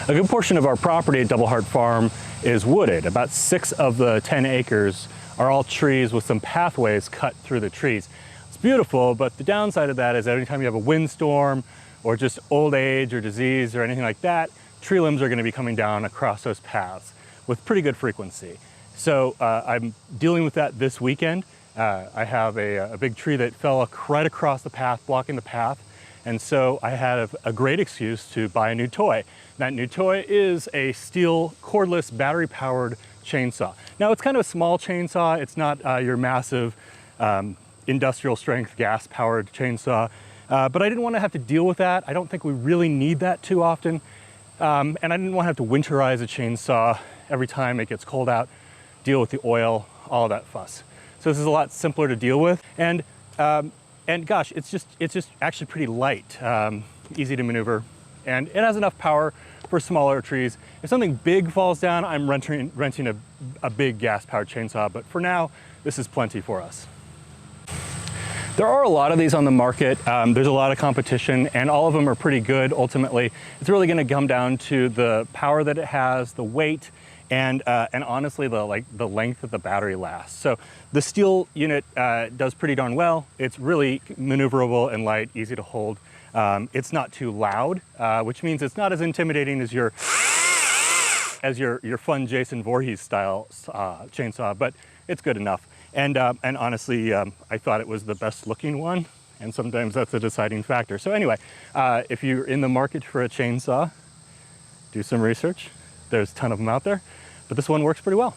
A good portion of our property at Double Heart Farm is wooded. About 6 of the 10 acres are all trees with some pathways cut through the trees. It's beautiful, but the downside of that is anytime you have a windstorm or just old age or disease or anything like that, tree limbs are going to be coming down across those paths with pretty good frequency. So I'm dealing with that this weekend. I have a big tree that fell right across the path, blocking the path. And so I had a great excuse to buy a new toy. That new toy is a Stihl cordless battery-powered chainsaw. Now it's kind of a small chainsaw. It's not your massive industrial strength gas-powered chainsaw, but I didn't want to have to deal with that. I don't think we really need that too often. And I didn't want to have to winterize a chainsaw every time it gets cold out, deal with the oil, all of that fuss. So this is a lot simpler to deal with. And gosh, it's just actually pretty light, easy to maneuver, and it has enough power for smaller trees. If something big falls down, I'm renting a big gas-powered chainsaw, but for now, this is plenty for us. There are a lot of these on the market. There's a lot of competition, and all of them are pretty good ultimately. It's really gonna come down to the power that it has, the weight, and honestly, the length that the battery lasts. So the Stihl unit does pretty darn well. It's really maneuverable and light, easy to hold. It's not too loud, which means it's not as intimidating as your fun Jason Voorhees style chainsaw, but it's good enough. And honestly, I thought it was the best looking one, and sometimes that's a deciding factor. So anyway, if you're in the market for a chainsaw, do some research. There's a ton of them out there, but this one works pretty well.